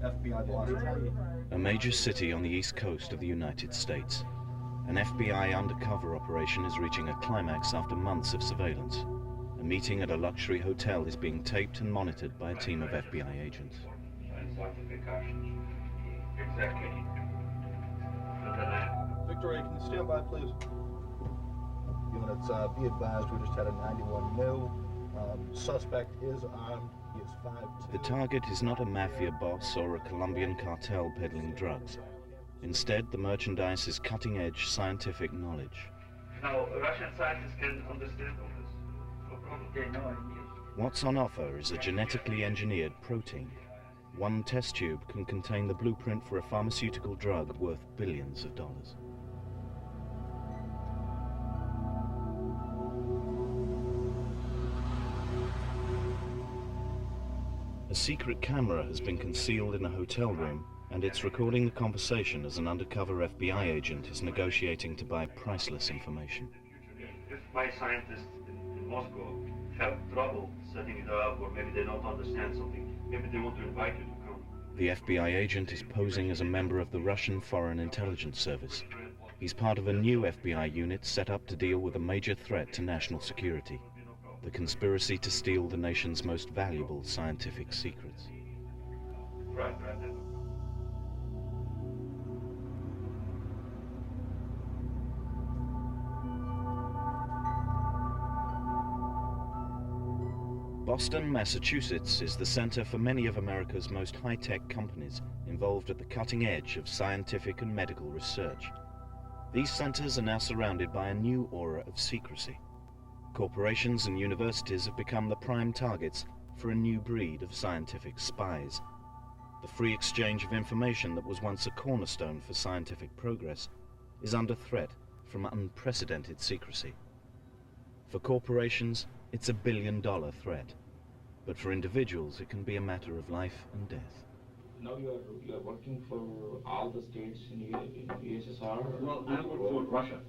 FBI Boston. A major city on the east coast of the United States. An FBI undercover operation is reaching a climax after months of surveillance. A meeting at a luxury hotel is being taped and monitored by a team of FBI agents. Victoria, can you stand by, please? Units, be advised, we just had a 91 new. Suspect is armed. He is 5'2". The target is not a mafia boss or a Colombian cartel peddling drugs. Instead, the merchandise is cutting-edge scientific knowledge. Now, Russian scientists can understand all this. No problem. They know it. What's on offer is a genetically engineered protein. One test tube can contain the blueprint for a pharmaceutical drug worth billions of dollars. A secret camera has been concealed in a hotel room, and it's recording the conversation as an undercover FBI agent is negotiating to buy priceless information. If my scientists in Moscow have trouble setting it up, or maybe they don't understand something, maybe they want to invite you to come. The FBI agent is posing as a member of the Russian Foreign Intelligence Service. He's part of a new FBI unit set up to deal with a major threat to national security: the conspiracy to steal the nation's most valuable scientific secrets. Right. Boston, Massachusetts is the center for many of America's most high-tech companies involved at the cutting edge of scientific and medical research. These centers are now surrounded by a new aura of secrecy. Corporations and universities have become the prime targets for a new breed of scientific spies. The free exchange of information that was once a cornerstone for scientific progress is under threat from unprecedented secrecy. For corporations, it's $1 billion threat, but for individuals it can be a matter of life and death. Now you are working for all the states in USSR? Well, I work for Russia.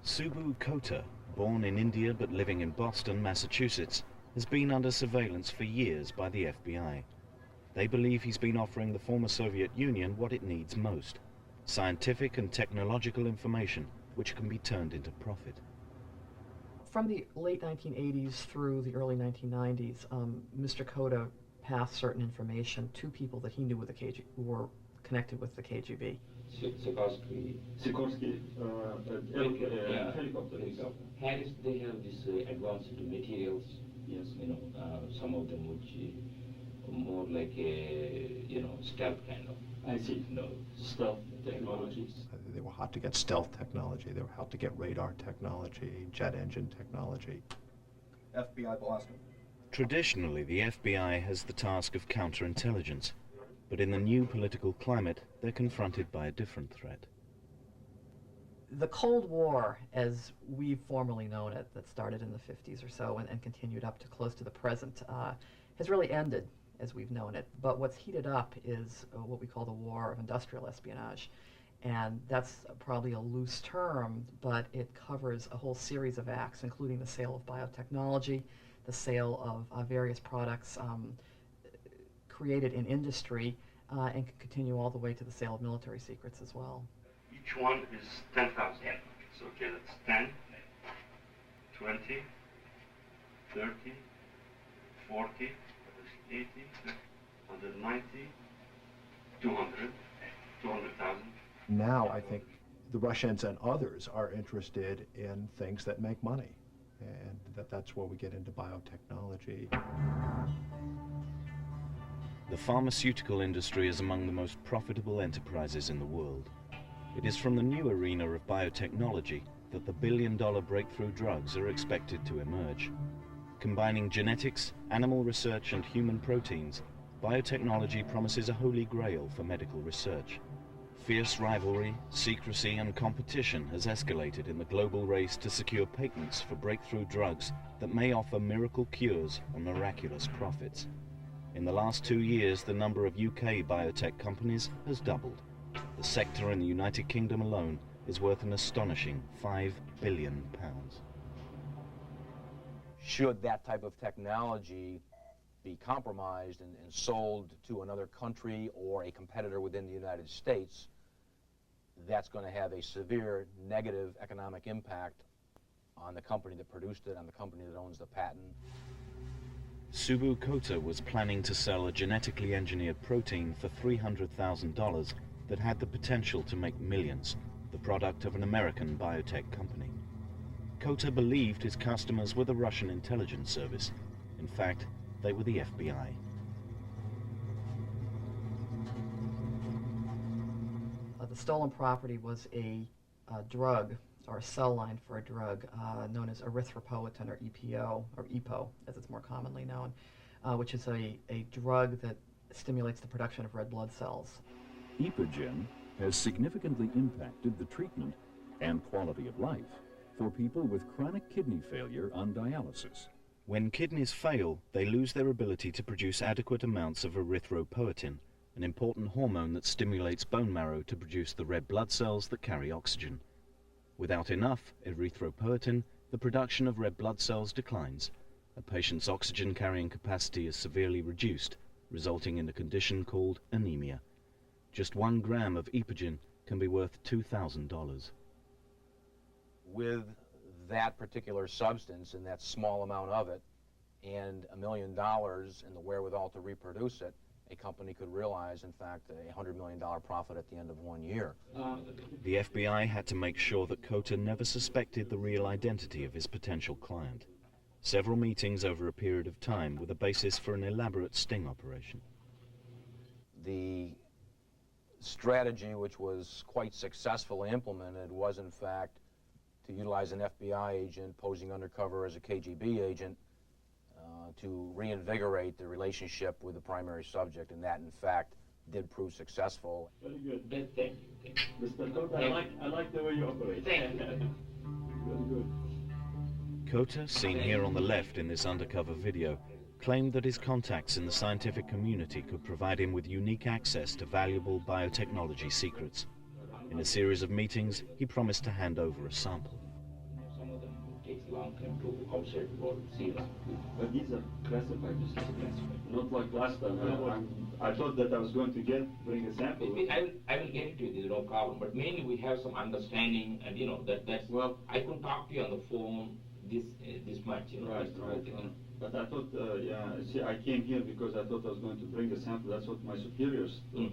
Subbu Kota, born in India but living in Boston, Massachusetts, has been under surveillance for years by the FBI. They believe he's been offering the former Soviet Union what it needs most: scientific and technological information which can be turned into profit. From the late 1980s through the early 1990s, Mr. Kota passed certain information to people that he knew with the who were connected with the KGB. Sikorsky. Helicopter. Harris, they have this advanced materials. Yes. Some of them which more like a, stealth kind of. I see. Stealth technologies. They were hot to get stealth technology. They were hot to get radar technology, jet engine technology. FBI Boston. Traditionally, the FBI has the task of counterintelligence, but in the new political climate, they're confronted by a different threat. The Cold War, as we've formerly known it, that started in the 50s or so and continued up to close to the present, has really ended as we've known it. But what's heated up is what we call the war of industrial espionage. And that's probably a loose term, but it covers a whole series of acts, including the sale of biotechnology, the sale of various products created in industry, and can continue all the way to the sale of military secrets as well. Each one is 10,000. So, okay, that's 10, 20, 30, 40, 80, 190, 200, 200,000. Now I think the Russians and others are interested in things that make money, and that's where we get into biotechnology. The pharmaceutical industry is among the most profitable enterprises in the world. It is from the new arena of biotechnology that the billion-dollar breakthrough drugs are expected to emerge. Combining genetics, animal research, and human proteins, biotechnology promises a holy grail for medical research. Fierce rivalry, secrecy, and competition has escalated in the global race to secure patents for breakthrough drugs that may offer miracle cures and miraculous profits. In the last 2 years, the number of UK biotech companies has doubled. The sector in the United Kingdom alone is worth an astonishing £5 billion. Should that type of technology be compromised and sold to another country or a competitor within the United States, that's going to have a severe negative economic impact on the company that produced it, on the company that owns the patent. Subu Kota was planning to sell a genetically engineered protein for $300,000 that had the potential to make millions, the product of an American biotech company. Kota believed his customers were the Russian intelligence service. In fact, they were the FBI. The stolen property was a drug, or a cell line for a drug known as erythropoietin, or EPO, or EPO, as it's more commonly known, which is a drug that stimulates the production of red blood cells. Epogen has significantly impacted the treatment and quality of life for people with chronic kidney failure on dialysis. When kidneys fail, they lose their ability to produce adequate amounts of erythropoietin, an important hormone that stimulates bone marrow to produce the red blood cells that carry oxygen. Without enough erythropoietin, the production of red blood cells declines. A patient's oxygen carrying capacity is severely reduced, resulting in a condition called anemia. Just 1 gram of Epogen can be worth $2,000. With that particular substance and that small amount of it and $1 million and the wherewithal to reproduce it, a company could realize, in fact, a $100 million profit at the end of 1 year. The FBI had to make sure that Kota never suspected the real identity of his potential client. Several meetings over a period of time were the basis for an elaborate sting operation. The strategy, which was quite successfully implemented, was in fact to utilize an FBI agent posing undercover as a KGB agent to reinvigorate the relationship with the primary subject, and that in fact did prove successful. Very good. Thank you. Mr. Kota, I like the way you operate. Thank you. Very good. Kota, seen here on the left in this undercover video, claimed that his contacts in the scientific community could provide him with unique access to valuable biotechnology secrets. In a series of meetings, he promised to hand over a sample. Some of them takes a long time to outside world see them. But these are classified, Mr. Classified. Not like last time. I thought that I was going to bring a sample. I will get it to you, there's no problem. But mainly we have some understanding, and you know that's well. I could talk to you on the phone this much, you know. Right. But I thought, see, I came here because I thought I was going to bring a sample. That's what my superiors thought.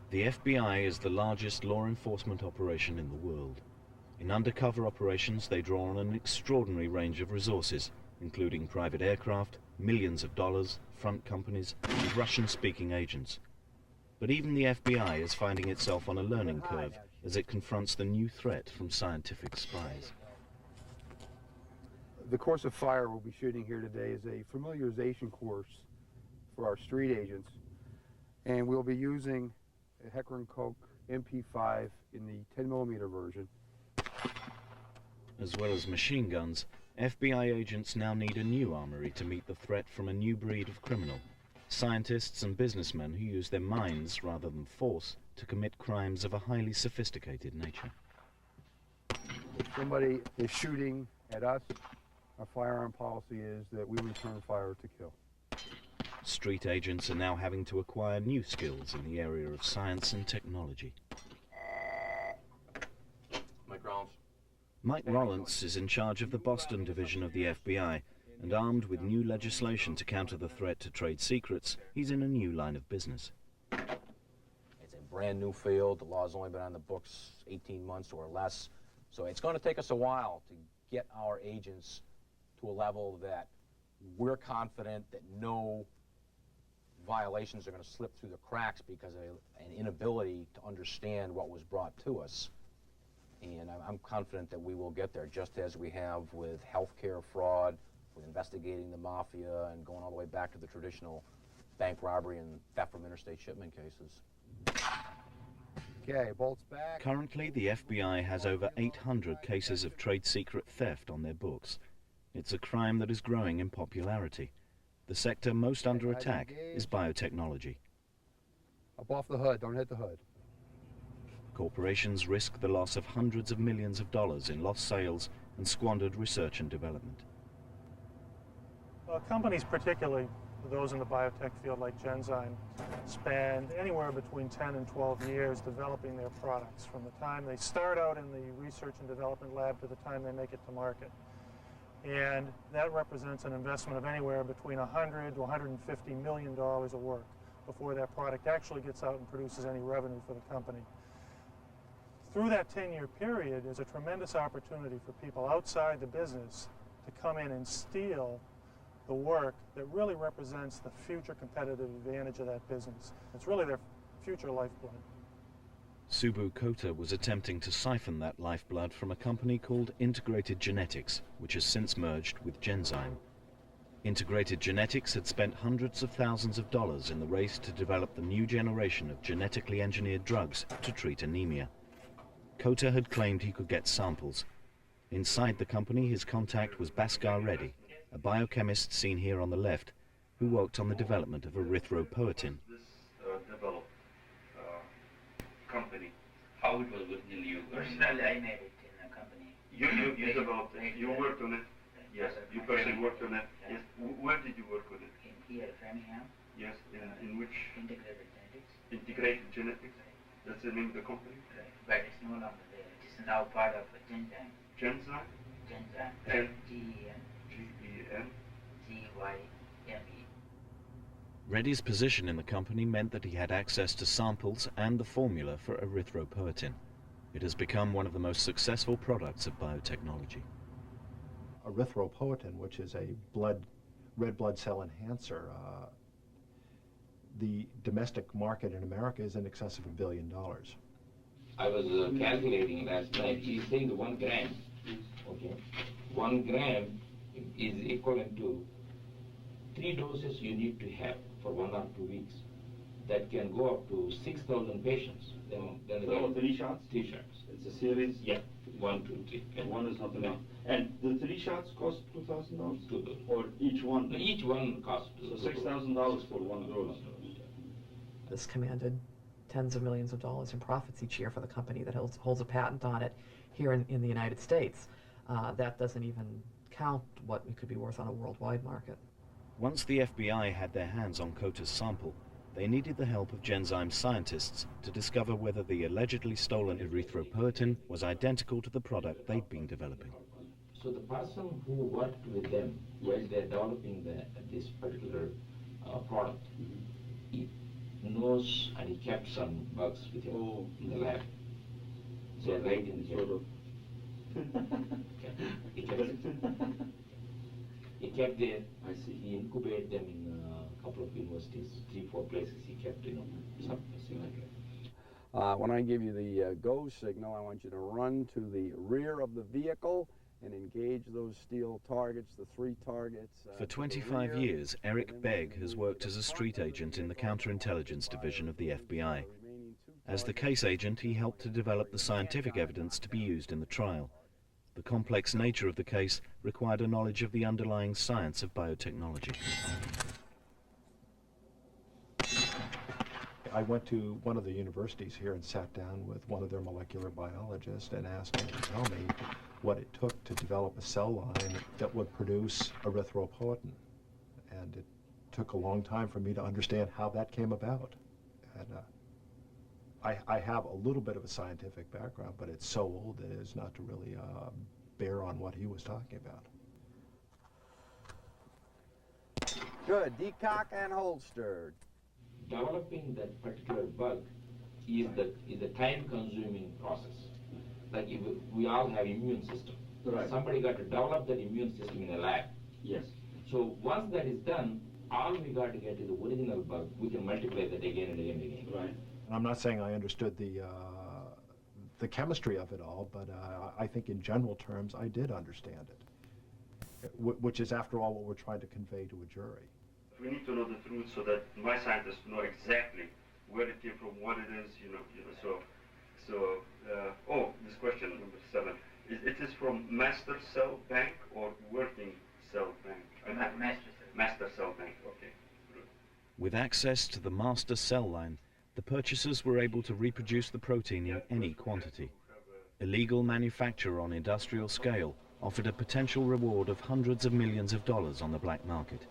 The FBI is the largest law enforcement operation in the world. In undercover operations, they draw on an extraordinary range of resources, including private aircraft, millions of dollars, front companies, and Russian-speaking agents. But even the FBI is finding itself on a learning curve as it confronts the new threat from scientific spies. The course of fire we'll be shooting here today is a familiarization course for our street agents, and we'll be using a Hecker & Koch MP5 in the 10mm version. As well as machine guns, FBI agents now need a new armory to meet the threat from a new breed of criminal. Scientists and businessmen who use their minds rather than force to commit crimes of a highly sophisticated nature. If somebody is shooting at us, our firearm policy is that we return fire to kill. Street agents are now having to acquire new skills in the area of science and technology. Mike Rollins is in charge of the Boston division of the FBI, and armed with new legislation to counter the threat to trade secrets, he's in a new line of business. It's a brand new field. The law's only been on the books 18 months or less. So it's going to take us a while to get our agents to a level that we're confident that no violations are going to slip through the cracks because of an inability to understand what was brought to us. And I'm confident that we will get there, just as we have with healthcare fraud, with investigating the mafia, and going all the way back to the traditional bank robbery and theft from interstate shipment cases. Okay, bolts back. Currently, the FBI has over 800 cases of trade secret theft on their books. It's a crime that is growing in popularity. The sector most under attack is biotechnology. Up off the hood, don't hit the hood. Corporations risk the loss of hundreds of millions of dollars in lost sales and squandered research and development. Companies, particularly those in the biotech field like Genzyme, spend anywhere between 10 and 12 years developing their products, from the time they start out in the research and development lab to the time they make it to market. And that represents an investment of anywhere between $100 to $150 million of work before that product actually gets out and produces any revenue for the company. Through that 10-year period is a tremendous opportunity for people outside the business to come in and steal the work that really represents the future competitive advantage of that business. It's really their future lifeblood. Subbu Kota was attempting to siphon that lifeblood from a company called Integrated Genetics, which has since merged with Genzyme. Integrated Genetics had spent hundreds of thousands of dollars in the race to develop the new generation of genetically engineered drugs to treat anemia. Kota had claimed he could get samples. Inside the company, his contact was Bhaskar Reddy, a biochemist seen here on the left, who worked on the development of erythropoietin. Developed company. How it was originally used? Originally, I made it in a company. You developed it. You worked on it. Yes. You personally worked on it. Yes. Where did you work on it? In here, Framingham. Yes. In which? Integrated Genetics. Integrated Genetics. That's the name of the company. Right. But it's no longer there. It is now part of Genzyme. Genzyme. Genzyme. G-E-N. G-E-N. G-Y-M-E. Reddy's position in the company meant that he had access to samples and the formula for erythropoietin. It has become one of the most successful products of biotechnology. Erythropoietin, which is a red blood cell enhancer, the domestic market in America is in excess of $1 billion. I was calculating last night. He's saying the 1 gram. Okay. 1 gram is equivalent to 3 doses you need to have for 1 or 2 weeks. That can go up to 6,000 patients. Then So 3 shots? 3 shots. It's a series? Yeah. 1, 2, 3. And 1 is not enough. And the 3 shots cost $2,000? $2,000. Or each one? Each one costs. So $6,000 for 1 dose. This commanded tens of millions of dollars in profits each year for the company that holds a patent on it here in the United States. That doesn't even count what it could be worth on a worldwide market. Once the FBI had their hands on Kota's sample, they needed the help of Genzyme scientists to discover whether the allegedly stolen erythropoietin was identical to the product they'd been developing. So the person who worked with them while they're developing this particular product, he knows and he kept some bugs with him in the lab. So right in the Sort of. He kept there. I see. He incubated them in a couple of universities, 3-4 places. He kept, something like that. When I give you the go signal, I want you to run to the rear of the vehicle and engage those steel targets, the 3 targets. For 25 years, Eric Begg has worked as a street agent in the counterintelligence division of the FBI. As the case agent, he helped to develop the scientific evidence to be used in the trial. The complex nature of the case required a knowledge of the underlying science of biotechnology. I went to one of the universities here and sat down with one of their molecular biologists and asked him to tell me what it took to develop a cell line that would produce erythropoietin. And it took a long time for me to understand how that came about. And I have a little bit of a scientific background, but it's so old that it's not to really bear on what he was talking about. Good. Decock and holster. Developing that particular bug is a time-consuming process. Like we all have immune system. Right. Somebody got to develop that immune system in a lab. Yes. So once that is done, all we got to get is the original bug. We can multiply that again and again and again. Right. And I'm not saying I understood the chemistry of it all, but I think in general terms I did understand it, which is after all what we're trying to convey to a jury. We need to know the truth so that my scientists know exactly where it came from, what it is, this question, number 7. It is from master cell bank or working cell bank? Master cell bank, okay. Good. With access to the master cell line, the purchasers were able to reproduce the protein in any quantity. Illegal manufacture on industrial scale offered a potential reward of hundreds of millions of dollars on the black market.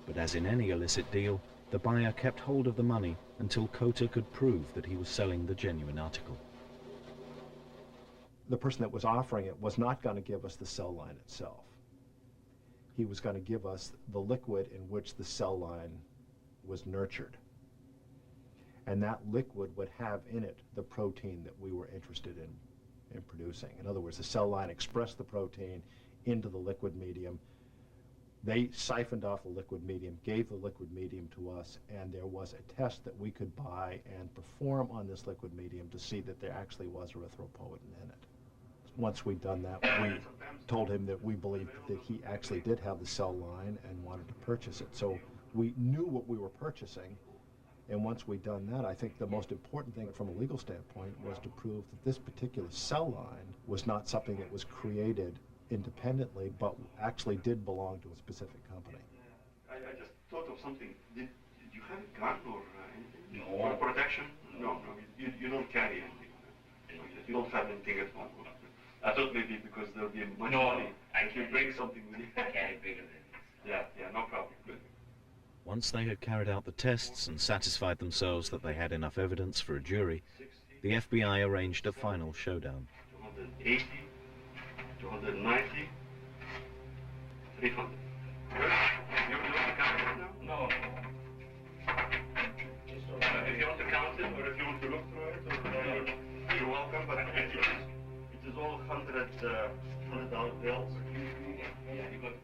But as in any illicit deal, the buyer kept hold of the money until Kota could prove that he was selling the genuine article. The person that was offering it was not going to give us the cell line itself. He was going to give us the liquid in which the cell line was nurtured. And that liquid would have in it the protein that we were interested in producing. In other words, the cell line expressed the protein into the liquid medium. They siphoned off the liquid medium, gave the liquid medium to us, and there was a test that we could buy and perform on this liquid medium to see that there actually was erythropoietin in it. Once we'd done that, we told him that we believed that he actually did have the cell line and wanted to purchase it. So we knew what we were purchasing, and once we'd done that, I think the most important thing from a legal standpoint was to prove that this particular cell line was not something that was created independently, but actually did belong to a specific company. I just thought of something. Did you have a gun or anything? No. For protection? No. You don't carry anything. You don't have anything at home. I thought maybe because there'll be much money. If you bring something with you. I carry bigger than this. Yeah, no problem. Good. Once they had carried out the tests and satisfied themselves that they had enough evidence for a jury, the FBI arranged a final showdown. 280, 290, 300. Good. You want to count it now? No. If you want to count it or if you want to look through it, you're welcome, but it is all $100 bills.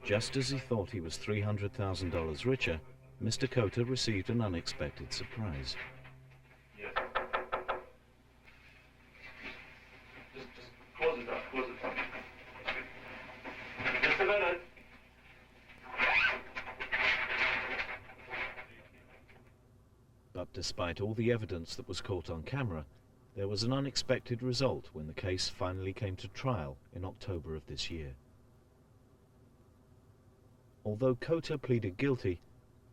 Just as he thought he was $300,000 richer, Mr. Kota received an unexpected surprise. Yes. Just close it up. Just a minute. But despite all the evidence that was caught on camera, there was an unexpected result when the case finally came to trial in October of this year. Although Kota pleaded guilty,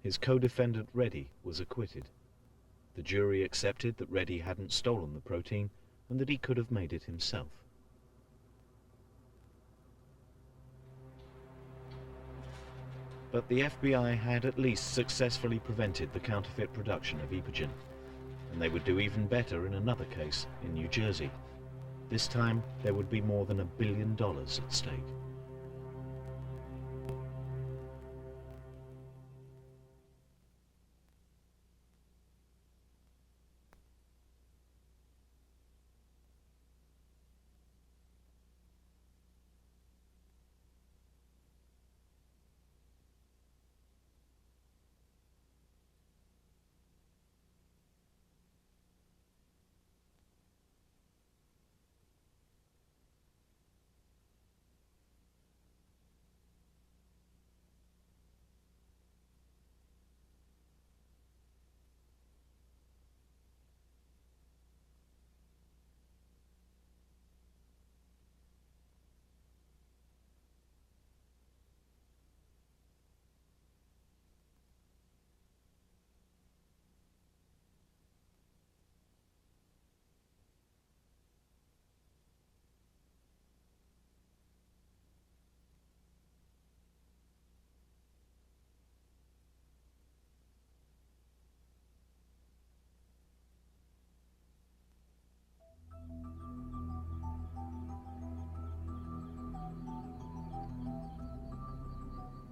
his co-defendant Reddy was acquitted. The jury accepted that Reddy hadn't stolen the protein and that he could have made it himself. But the FBI had at least successfully prevented the counterfeit production of Epogen, and they would do even better in another case in New Jersey. This time there would be more than $1 billion at stake.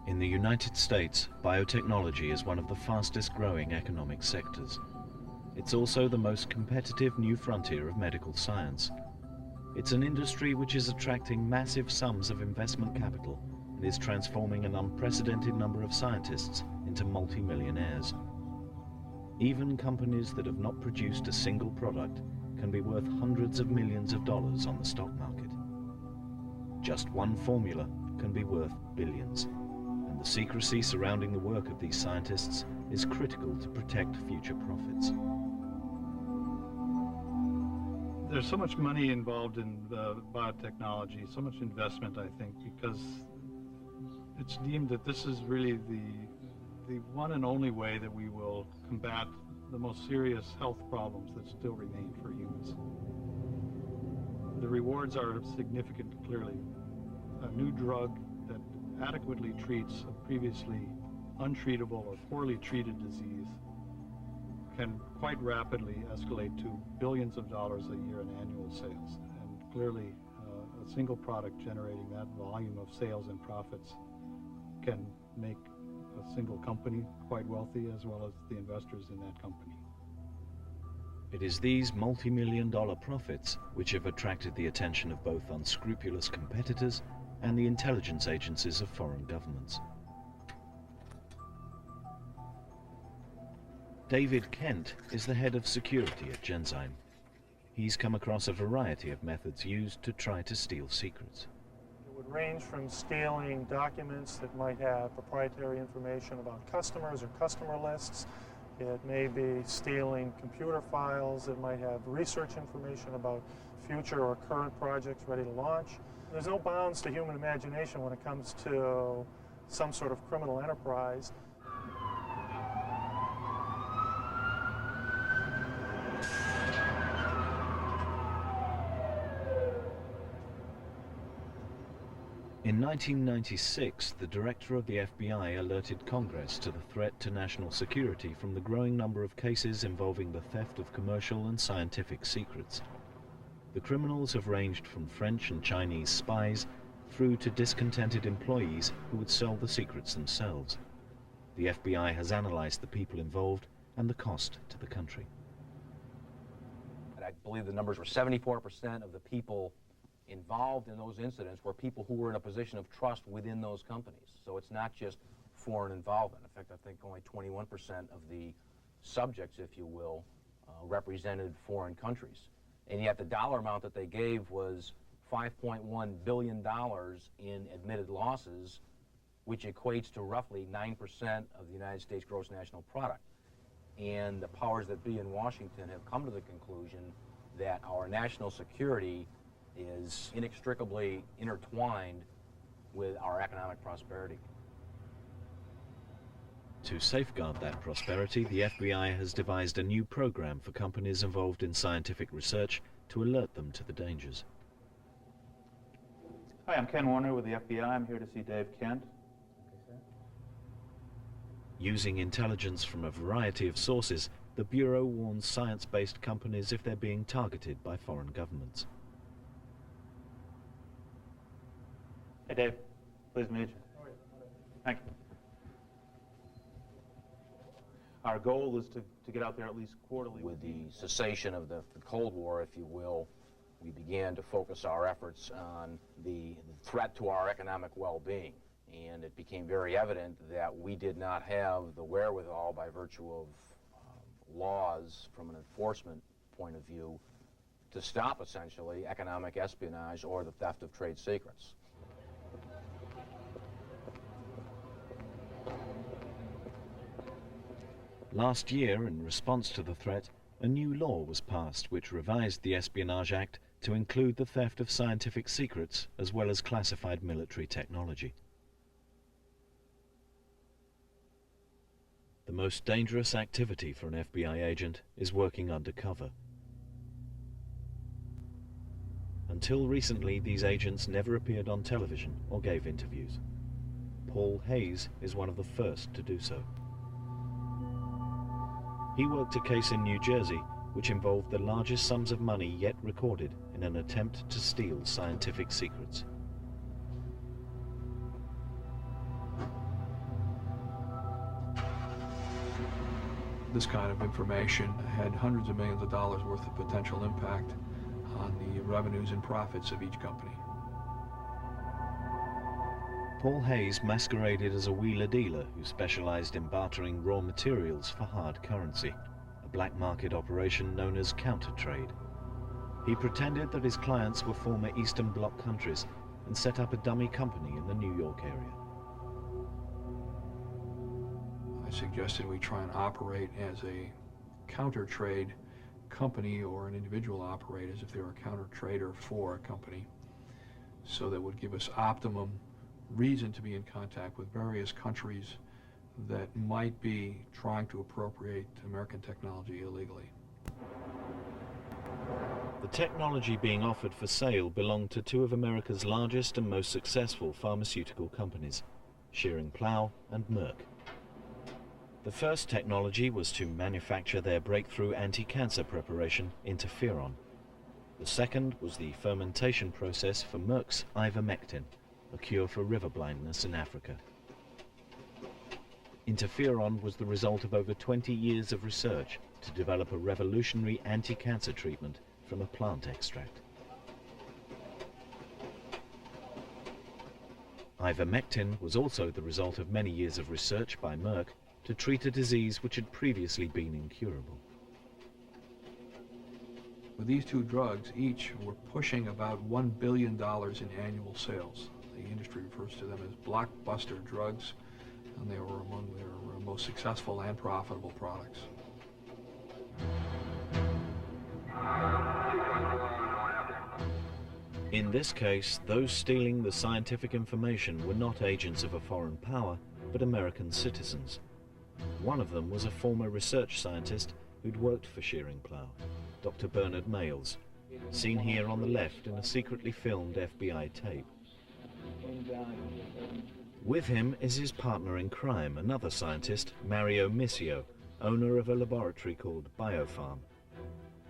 In the United States, biotechnology is one of the fastest growing economic sectors. It's also the most competitive new frontier of medical science. It's an industry which is attracting massive sums of investment capital and is transforming an unprecedented number of scientists into multi-millionaires. Even companies that have not produced a single product can be worth hundreds of millions of dollars on the stock market. Just one formula can be worth billions. The secrecy surrounding the work of these scientists is critical to protect future profits. There's so much money involved in biotechnology, so much investment, I think, because it's deemed that this is really the one and only way that we will combat the most serious health problems that still remain for humans. The rewards are significant, clearly. A new drug that adequately treats a previously untreatable or poorly treated disease can quite rapidly escalate to billions of dollars a year in annual sales. And clearly, a single product generating that volume of sales and profits can make a single company quite wealthy, as well as the investors in that company. It is these multi-million-dollar profits which have attracted the attention of both unscrupulous competitors and the intelligence agencies of foreign governments. David Kent is the head of security at Genzyme. He's come across a variety of methods used to try to steal secrets. It would range from stealing documents that might have proprietary information about customers or customer lists. It may be stealing computer files. It might have research information about future or current projects ready to launch. There's no bounds to human imagination when it comes to some sort of criminal enterprise. In 1996, the director of the FBI alerted Congress to the threat to national security from the growing number of cases involving the theft of commercial and scientific secrets. The criminals have ranged from French and Chinese spies through to discontented employees who would sell the secrets themselves. The FBI has analyzed the people involved and the cost to the country. I believe the numbers were 74% of the people involved in those incidents were people who were in a position of trust within those companies. So it's not just foreign involvement. In fact, I think only 21% of the subjects, if you will, represented foreign countries. And yet the dollar amount that they gave was $5.1 billion in admitted losses, which equates to roughly 9% of the United States gross national product. And the powers that be in Washington have come to the conclusion that our national security is inextricably intertwined with our economic prosperity. To safeguard that prosperity, the FBI has devised a new program for companies involved in scientific research to alert them to the dangers. Hi, I'm Ken Warner with the FBI. I'm here to see Dave Kent. Using intelligence from a variety of sources, the Bureau warns science-based companies if they're being targeted by foreign governments. Hey, Dave. Pleased to meet you. Thank you. Our goal is to get out there at least quarterly. With the cessation of the Cold War, if you will, we began to focus our efforts on the threat to our economic well-being. And it became very evident that we did not have the wherewithal by virtue of laws from an enforcement point of view to stop, essentially, economic espionage or the theft of trade secrets. Last year, in response to the threat, a new law was passed which revised the Espionage Act to include the theft of scientific secrets as well as classified military technology. The most dangerous activity for an FBI agent is working undercover. Until recently, these agents never appeared on television or gave interviews. Paul Hayes is one of the first to do so. He worked a case in New Jersey which involved the largest sums of money yet recorded in an attempt to steal scientific secrets. This kind of information had hundreds of millions of dollars worth of potential impact on the revenues and profits of each company. Paul Hayes masqueraded as a wheeler dealer who specialized in bartering raw materials for hard currency, a black market operation known as counter-trade. He pretended that his clients were former Eastern Bloc countries and set up a dummy company in the New York area. I suggested we try and operate as a counter-trade company or an individual operate as if they were a counter-trader for a company, so that would give us optimum reason to be in contact with various countries that might be trying to appropriate American technology illegally. The technology being offered for sale belonged to two of America's largest and most successful pharmaceutical companies, Schering-Plough and Merck. The first technology was to manufacture their breakthrough anti-cancer preparation, interferon. The second was the fermentation process for Merck's ivermectin, a cure for river blindness in Africa. Interferon was the result of over 20 years of research to develop a revolutionary anti-cancer treatment from a plant extract. Ivermectin was also the result of many years of research by Merck to treat a disease which had previously been incurable. With these two drugs, each were pushing about $1 billion in annual sales. The industry refers to them as blockbuster drugs, and they were among their most successful and profitable products. In this case, those stealing the scientific information were not agents of a foreign power, but American citizens. One of them was a former research scientist who'd worked for Schering-Plough, Dr. Bernard Males, seen here on the left in a secretly filmed FBI tape. With him is his partner in crime, another scientist, Mario Missio, owner of a laboratory called Biopharm.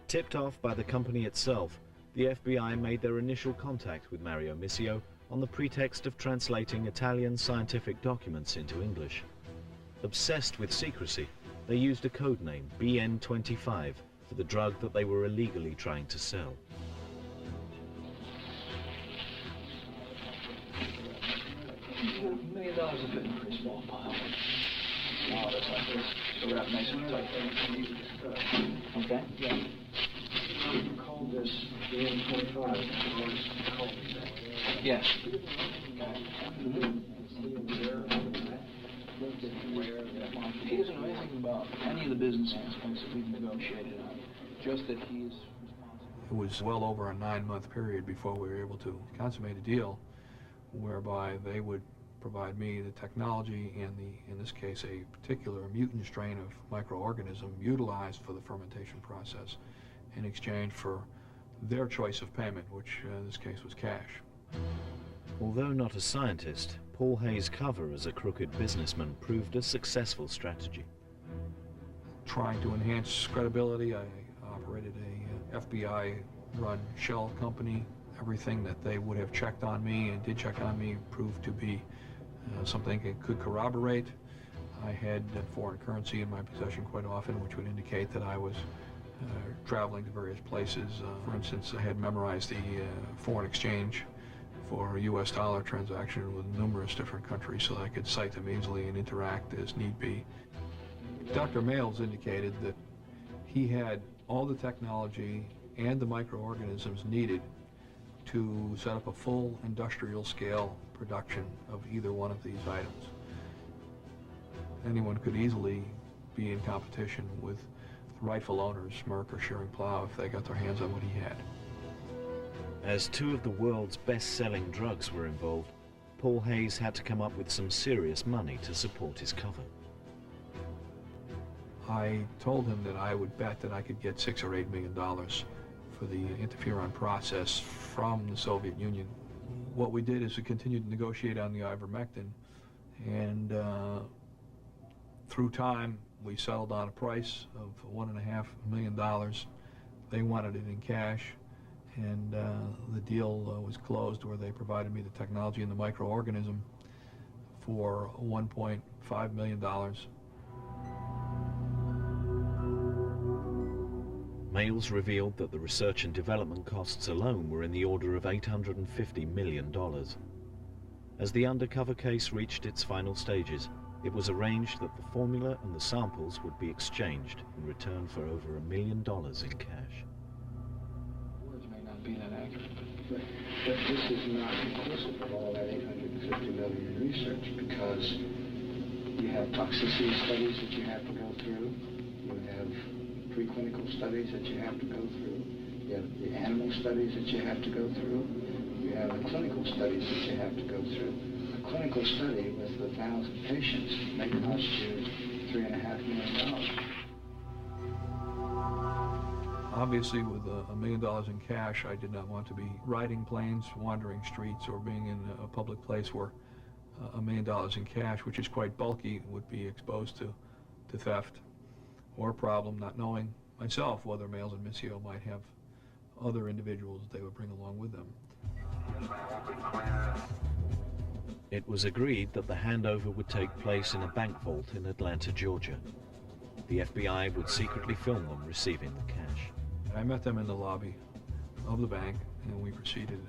Tipped off by the company itself, the FBI made their initial contact with Mario Missio on the pretext of translating Italian scientific documents into English. Obsessed with secrecy, they used a code name, BN25, for the drug that they were illegally trying to sell. $1 million is a pretty small pile. Wow, that's like this. So we're not nice and tight. Okay? Yeah. You called this BN25. Yes. He doesn't know anything about any of the business aspects that we've negotiated on. Just that he's responsible. It was well over a 9-month period before we were able to consummate a deal whereby they would provide me the technology and in this case, a particular mutant strain of microorganism utilized for the fermentation process in exchange for their choice of payment, which in this case was cash. Although not a scientist, Paul Hay's cover as a crooked businessman proved a successful strategy. Trying to enhance credibility, I operated a FBI-run shell company. Everything that they would have checked on me and did check on me proved to be something it could corroborate. I had foreign currency in my possession quite often, which would indicate that I was traveling to various places. For instance, I had memorized the foreign exchange for a US dollar transaction with numerous different countries so that I could cite them easily and interact as need be. Dr. Males indicated that he had all the technology and the microorganisms needed to set up a full industrial scale production of either one of these items. Anyone could easily be in competition with the rightful owners, Merck or Schering-Plough, if they got their hands on what he had. As two of the world's best-selling drugs were involved, Paul Hayes had to come up with some serious money to support his cover. I told him that I would bet that I could get $6 or $8 million for the interferon process from the Soviet Union. What we did is we continued to negotiate on the ivermectin, and through time we settled on a price of $1.5 million. They wanted it in cash, and the deal was closed where they provided me the technology and the microorganism for $1.5 million. Males revealed that the research and development costs alone were in the order of $850 million. As the undercover case reached its final stages, it was arranged that the formula and the samples would be exchanged in return for over $1 million in cash. Words may not be that accurate, but this is not inclusive of all that $850 million in research, because you have toxicity studies that you have to go through, you have preclinical studies that you have to go through, you have the animal studies that you have to go through, you have the clinical studies that you have to go through. A clinical study with 1,000 patients may cost you $3.5 million. Obviously, with $1 million in cash, I did not want to be riding planes, wandering streets, or being in a public place where $1 million in cash, which is quite bulky, would be exposed to theft or a problem, not knowing myself whether Males and Missio might have other individuals they would bring along with them. It was agreed that the handover would take place in a bank vault in Atlanta, Georgia. The FBI would secretly film them receiving the cash. I met them in the lobby of the bank, and we proceeded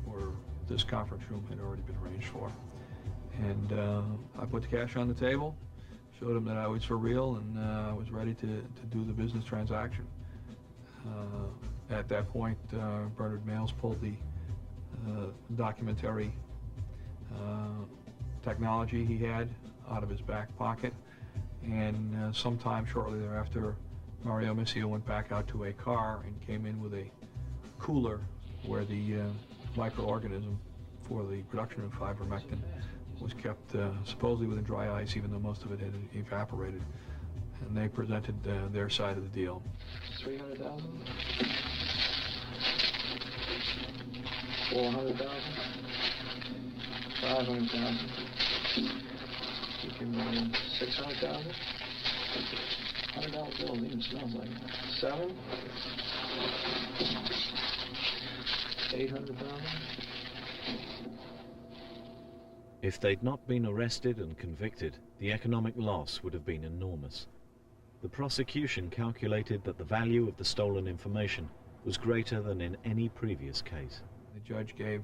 where this conference room had already been arranged for. And I put the cash on the table, showed them that I was for real, and I was ready to do the business transaction. At that point, Bernard Males pulled the documentary technology he had out of his back pocket, and sometime shortly thereafter, Mario Missio went back out to a car and came in with a cooler where the microorganism for the production of ivermectin was kept supposedly within dry ice, even though most of it had evaporated. And they presented their side of the deal. 300,000? 400,000? 500,000? You can 600,000? $100 bills even smells like it. 7? 800,000? If they'd not been arrested and convicted, the economic loss would have been enormous. The prosecution calculated that the value of the stolen information was greater than in any previous case. The judge gave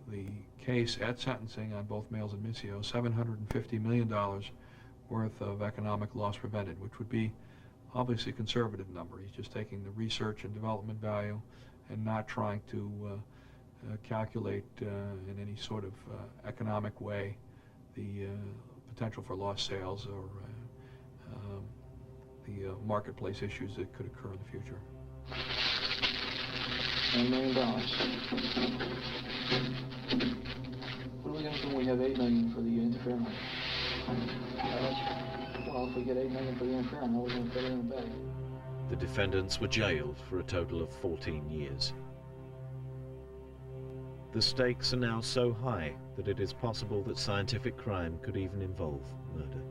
the case at sentencing on both Males and Missio $750 million worth of economic loss prevented, which would be obviously a conservative number. He's just taking the research and development value and not trying to calculate in any sort of economic way the potential for lost sales or the marketplace issues that could occur in the future. $1 million. What are we going to do when we have $8 million for the interference? Well, if we get $8 million for the interference, how are we going to fit it in the bag? The defendants were jailed for a total of 14 years. The stakes are now so high that it is possible that scientific crime could even involve murder.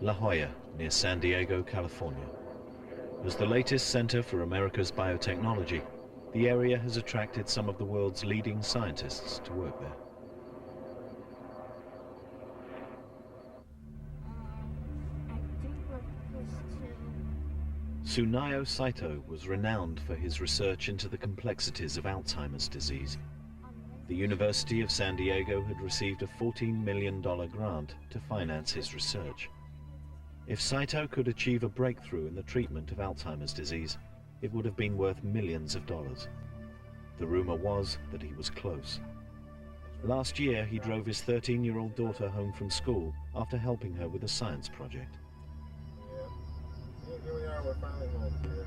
La Jolla, near San Diego, California. As the latest center for America's biotechnology, the area has attracted some of the world's leading scientists to work there. Tsunayo Saito was renowned for his research into the complexities of Alzheimer's disease. The University of San Diego had received a $14 million grant to finance his research. If Saito could achieve a breakthrough in the treatment of Alzheimer's disease, it would have been worth millions of dollars. The rumor was that he was close. Last year, he drove his 13-year-old daughter home from school after helping her with a science project. Here we are, we're finally home, dear.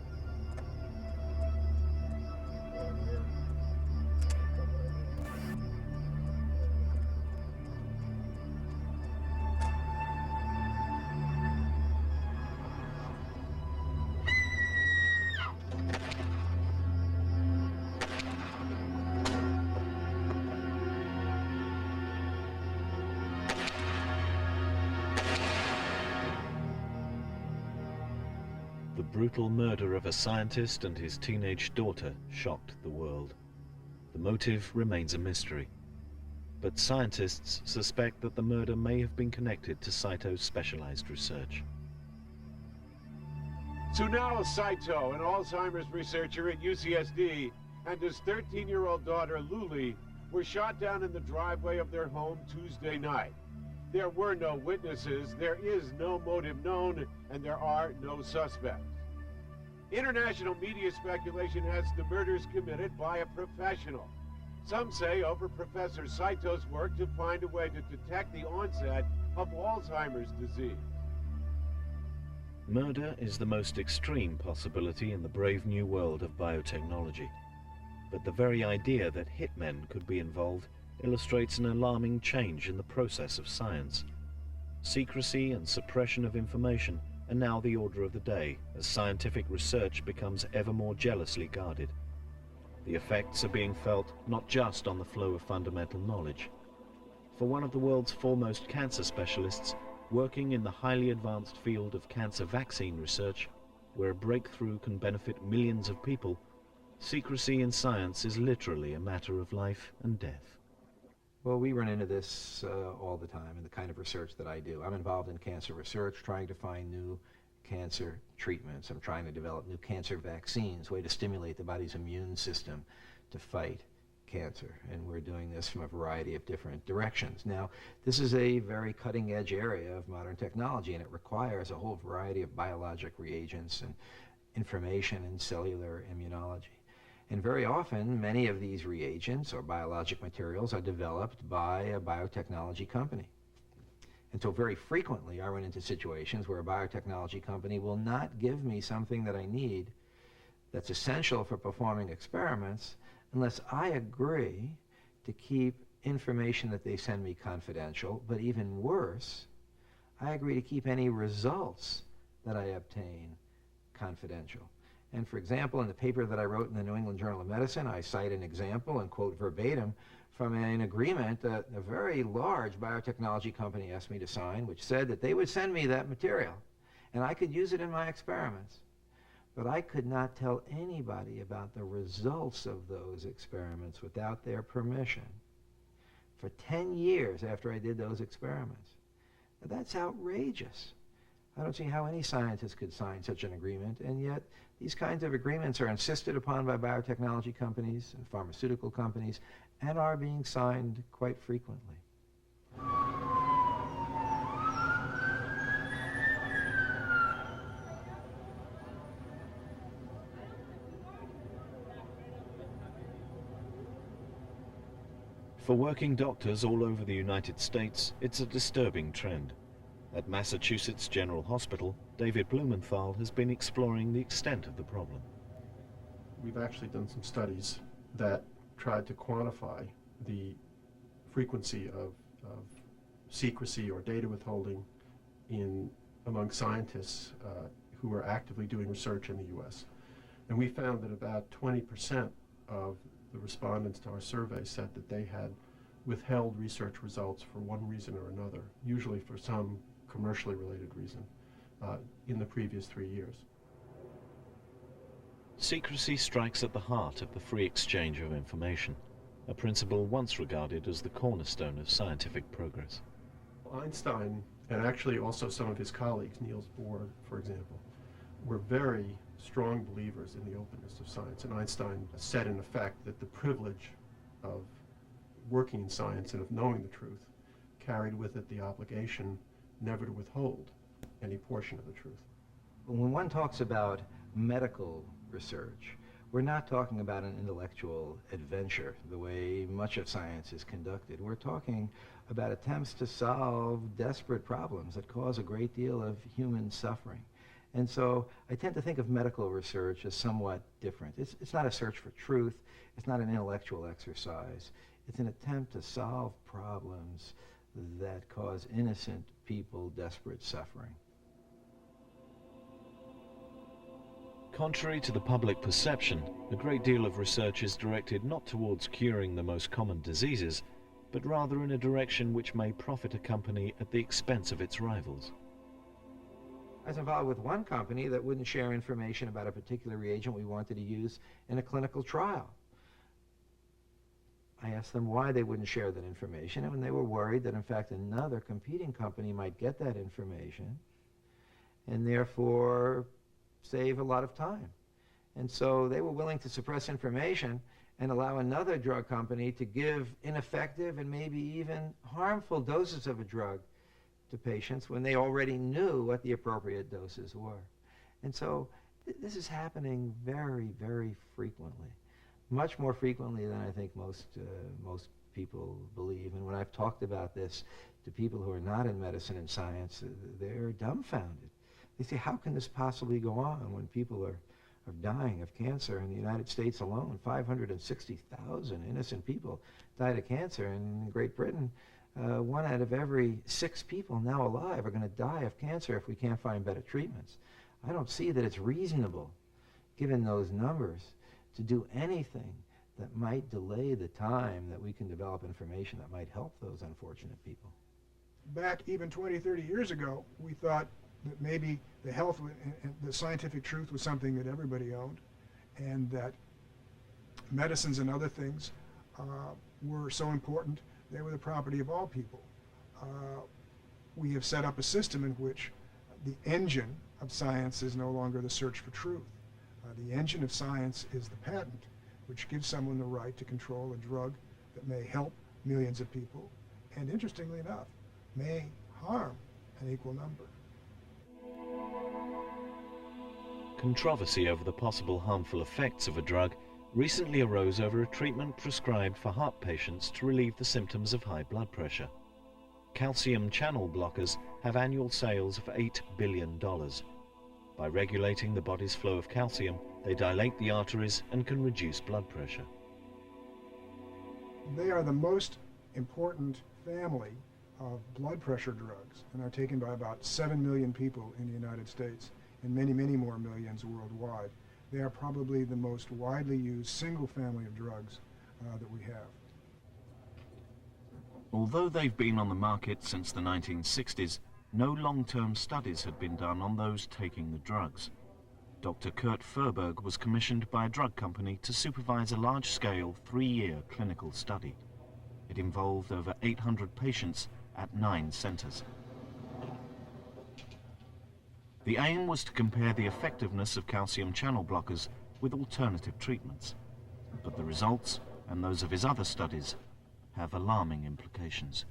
the brutal murder of a scientist and his teenage daughter shocked the world. The motive remains a mystery, but scientists suspect that the murder may have been connected to Saito's specialized research. Tsunao Saito, an Alzheimer's researcher at UCSD, and his 13-year-old daughter, Luli, were shot down in the driveway of their home Tuesday night. There were no witnesses, there is no motive known, and there are no suspects. International media speculation has the murders committed by a professional. Some say over Professor Saito's work to find a way to detect the onset of Alzheimer's disease. Murder is the most extreme possibility in the brave new world of biotechnology. But the very idea that hitmen could be involved illustrates an alarming change in the process of science. Secrecy and suppression of information are now the order of the day as scientific research becomes ever more jealously guarded. The effects are being felt not just on the flow of fundamental knowledge. For one of the world's foremost cancer specialists, working in the highly advanced field of cancer vaccine research, where a breakthrough can benefit millions of people, secrecy in science is literally a matter of life and death. Well, we run into this all the time in the kind of research that I do. I'm involved in cancer research, trying to find new cancer treatments. I'm trying to develop new cancer vaccines, way to stimulate the body's immune system to fight cancer. And we're doing this from a variety of different directions. Now, this is a very cutting-edge area of modern technology, and it requires a whole variety of biologic reagents and information in cellular immunology. And very often, many of these reagents or biologic materials are developed by a biotechnology company. And so very frequently, I run into situations where a biotechnology company will not give me something that I need that's essential for performing experiments unless I agree to keep information that they send me confidential, but even worse, I agree to keep any results that I obtain confidential. And for example, in the paper that I wrote in the New England Journal of Medicine, I cite an example and quote verbatim from an agreement that a very large biotechnology company asked me to sign, which said that they would send me that material and I could use it in my experiments. But I could not tell anybody about the results of those experiments without their permission for 10 years after I did those experiments. Now, that's outrageous. I don't see how any scientist could sign such an agreement, and yet these kinds of agreements are insisted upon by biotechnology companies and pharmaceutical companies and are being signed quite frequently. For working doctors all over the United States, it's a disturbing trend. At Massachusetts General Hospital, David Blumenthal has been exploring the extent of the problem. We've actually done some studies that tried to quantify the frequency of secrecy or data withholding among scientists who are actively doing research in the U.S. And we found that about 20% of the respondents to our survey said that they had withheld research results for one reason or another, usually for some commercially related reason, in the previous 3 years. Secrecy strikes at the heart of the free exchange of information, a principle once regarded as the cornerstone of scientific progress. Einstein, and actually also some of his colleagues, Niels Bohr, for example, were very strong believers in the openness of science. And Einstein said, in effect, that the privilege of working in science and of knowing the truth carried with it the obligation never to withhold any portion of the truth. When one talks about medical research, we're not talking about an intellectual adventure the way much of science is conducted. We're talking about attempts to solve desperate problems that cause a great deal of human suffering. And so I tend to think of medical research as somewhat different. It's not a search for truth. It's not an intellectual exercise. It's an attempt to solve problems that cause innocent people desperate suffering. Contrary to the public perception, a great deal of research is directed not towards curing the most common diseases, but rather in a direction which may profit a company at the expense of its rivals. was involved with one company that wouldn't share information about a particular reagent we wanted to use in a clinical trial. I asked them why they wouldn't share that information, and they were worried that, in fact, another competing company might get that information and therefore save a lot of time. And so they were willing to suppress information and allow another drug company to give ineffective and maybe even harmful doses of a drug to patients when they already knew what the appropriate doses were. And so this is happening very, very frequently, much more frequently than I think most people believe. And when I've talked about this to people who are not in medicine and science, they're dumbfounded. They say, how can this possibly go on when people are dying of cancer? In the United States alone, 560,000 innocent people died of cancer. And in Great Britain, 1 out of every 6 people now alive are going to die of cancer if we can't find better treatments. I don't see that it's reasonable, given those numbers, to do anything that might delay the time that we can develop information that might help those unfortunate people. Back even 20, 30 years ago, we thought that maybe the health and the scientific truth was something that everybody owned, and that medicines and other things were so important they were the property of all people. We have set up a system in which the engine of science is no longer the search for truth. The engine of science is the patent, which gives someone the right to control a drug that may help millions of people, and interestingly enough, may harm an equal number. Controversy over the possible harmful effects of a drug recently arose over a treatment prescribed for heart patients to relieve the symptoms of high blood pressure. Calcium channel blockers have annual sales of $8 billion. By regulating the body's flow of calcium, they dilate the arteries and can reduce blood pressure. They are the most important family of blood pressure drugs and are taken by about 7 million people in the United States and many, many more millions worldwide. They are probably the most widely used single family of drugs that we have. Although they've been on the market since the 1960s, no long-term studies had been done on those taking the drugs. Dr. Kurt Furberg was commissioned by a drug company to supervise a large-scale 3-year clinical study. It involved over 800 patients at 9 centers. The aim was to compare the effectiveness of calcium channel blockers with alternative treatments. But the results, and those of his other studies, have alarming implications.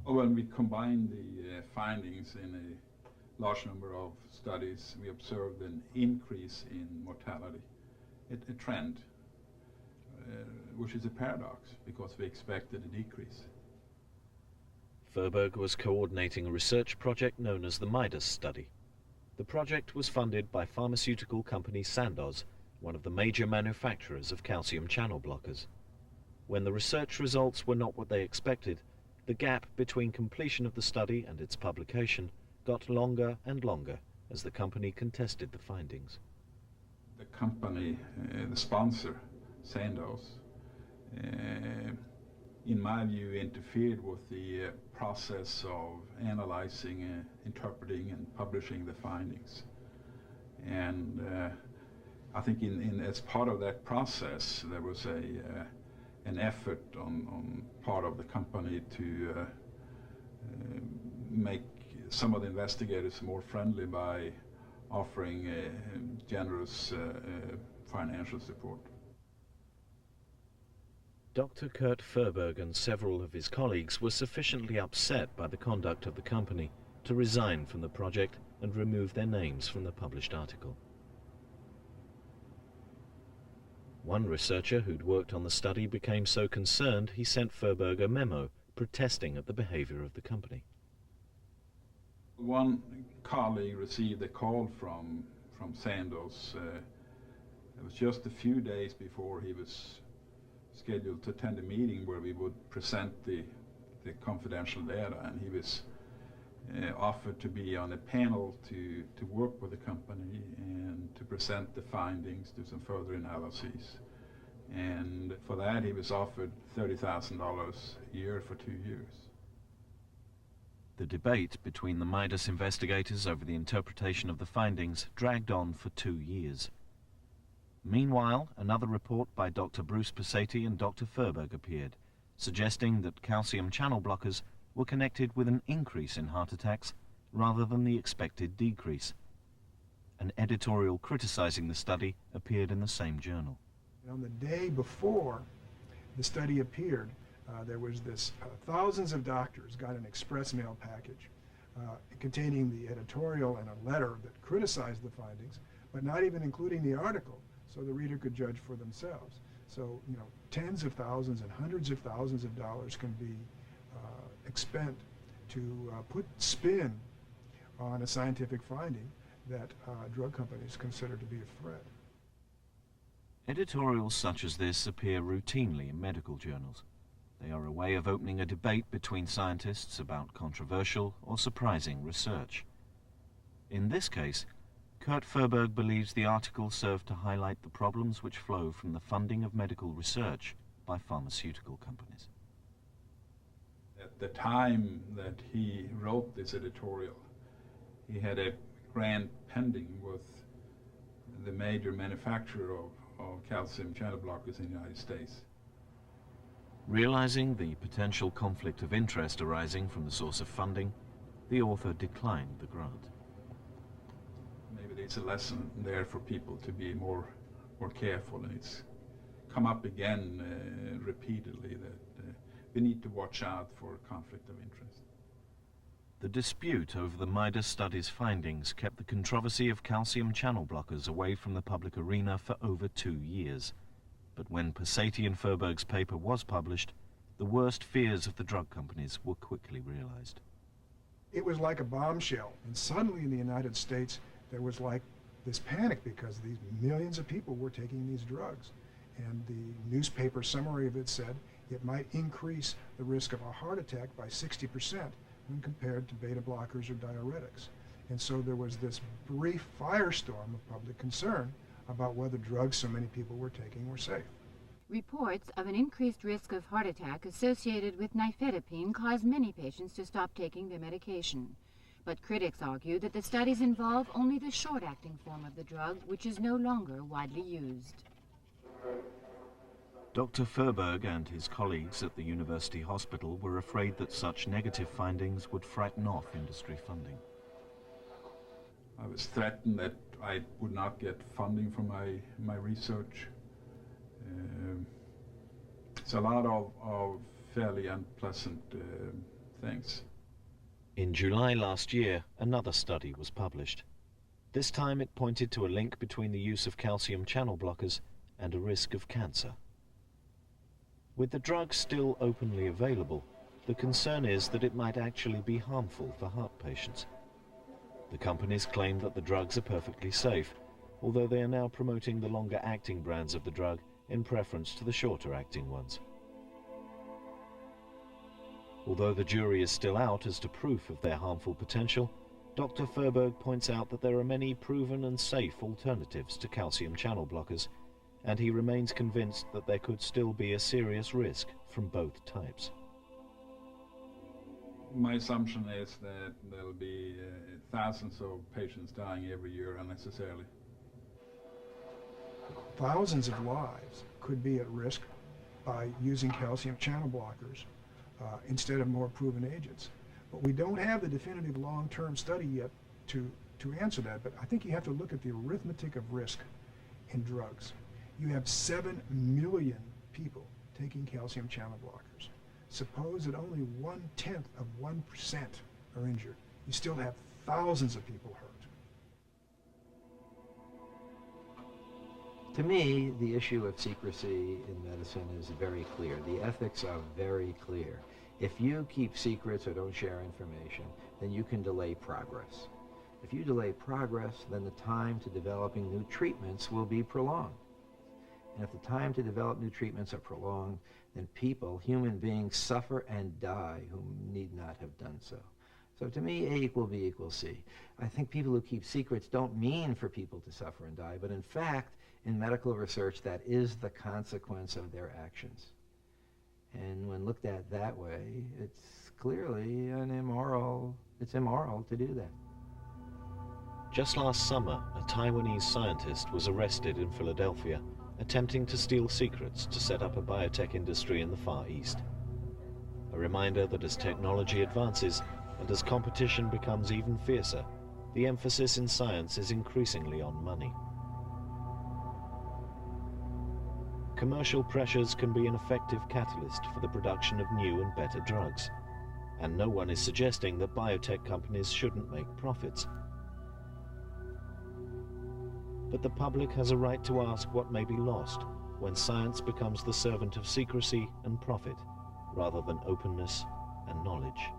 When we combine the findings in a large number of studies, we observed an increase in mortality, a trend, which is a paradox because we expected a decrease. Furberg was coordinating a research project known as the Midas study. The project was funded by pharmaceutical company Sandoz, one of the major manufacturers of calcium channel blockers. When the research results were not what they expected, the gap between completion of the study and its publication got longer and longer as the company contested the findings. The company, the sponsor, Sandoz, in my view, interfered with the process of analyzing, interpreting, and publishing the findings. And I think as part of that process, there was an effort on part of the company to make some of the investigators more friendly by offering generous financial support. Dr. Kurt Furberg and several of his colleagues were sufficiently upset by the conduct of the company to resign from the project and remove their names from the published article. One researcher who'd worked on the study became so concerned he sent Furberg a memo protesting at the behavior of the company. One colleague received a call from Sandoz. It was just a few days before he was scheduled to attend a meeting where we would present the confidential data, and he was offered to be on a panel to work with the company and to present the findings, do some further analyses. And for that he was offered $30,000 a year for 2 years. The debate between the Midas investigators over the interpretation of the findings dragged on for 2 years. Meanwhile, another report by Dr. Bruce Passetti and Dr. Furberg appeared, suggesting that calcium channel blockers were connected with an increase in heart attacks rather than the expected decrease. An editorial criticizing the study appeared in the same journal. On the day before the study appeared, there was this, thousands of doctors got an express mail package containing the editorial and a letter that criticized the findings, but not even including the article, so the reader could judge for themselves. So, you know, tens of thousands and hundreds of thousands of dollars can be expended to put spin on a scientific finding that drug companies consider to be a threat. Editorials such as this appear routinely in medical journals. They are a way of opening a debate between scientists about controversial or surprising research. In this case, Kurt Furberg believes the article served to highlight the problems which flow from the funding of medical research by pharmaceutical companies. At the time that he wrote this editorial, he had a grant pending with the major manufacturer of calcium channel blockers in the United States. Realizing the potential conflict of interest arising from the source of funding, the author declined the grant. Maybe there's a lesson there for people to be more careful, and it's come up again repeatedly that we need to watch out for conflict of interest. The dispute over the Midas study's findings kept the controversy of calcium channel blockers away from the public arena for over 2 years. But when Passetti and Furberg's paper was published, the worst fears of the drug companies were quickly realized. It was like a bombshell, and suddenly in the United States there was like this panic because these millions of people were taking these drugs. And the newspaper summary of it said it might increase the risk of a heart attack by 60% when compared to beta blockers or diuretics. And so there was this brief firestorm of public concern about whether drugs so many people were taking were safe. Reports of an increased risk of heart attack associated with nifedipine caused many patients to stop taking their medication. But critics argue that the studies involve only the short-acting form of the drug, which is no longer widely used. Dr. Furberg and his colleagues at the university hospital were afraid that such negative findings would frighten off industry funding. I was threatened that I would not get funding for my research. It's a lot of fairly unpleasant things. In July last year, another study was published. This time it pointed to a link between the use of calcium channel blockers and a risk of cancer. With the drug still openly available, the concern is that it might actually be harmful for heart patients. The companies claim that the drugs are perfectly safe, although they are now promoting the longer-acting brands of the drug in preference to the shorter-acting ones. Although the jury is still out as to proof of their harmful potential, Dr. Furberg points out that there are many proven and safe alternatives to calcium channel blockers, and he remains convinced that there could still be a serious risk from both types. My assumption is that there'll be thousands of patients dying every year unnecessarily. Thousands of lives could be at risk by using calcium channel blockers instead of more proven agents. But we don't have the definitive long-term study yet to answer that, but I think you have to look at the arithmetic of risk in drugs. You have 7 million people taking calcium channel blockers. Suppose that only 1/10 of 1% are injured. You still have thousands of people hurt. To me, the issue of secrecy in medicine is very clear. The ethics are very clear. If you keep secrets or don't share information, then you can delay progress. If you delay progress, then the time to developing new treatments will be prolonged. And if the time to develop new treatments are prolonged, then people, human beings, suffer and die who need not have done so. So to me, A = B = C. I think people who keep secrets don't mean for people to suffer and die, but in fact, in medical research, that is the consequence of their actions. And when looked at that way, it's clearly it's immoral to do that. Just last summer, a Taiwanese scientist was arrested in Philadelphia, attempting to steal secrets to set up a biotech industry in the Far East. A reminder that as technology advances and as competition becomes even fiercer, the emphasis in science is increasingly on money. Commercial pressures can be an effective catalyst for the production of new and better drugs, and no one is suggesting that biotech companies shouldn't make profits. But the public has a right to ask what may be lost when science becomes the servant of secrecy and profit, rather than openness and knowledge.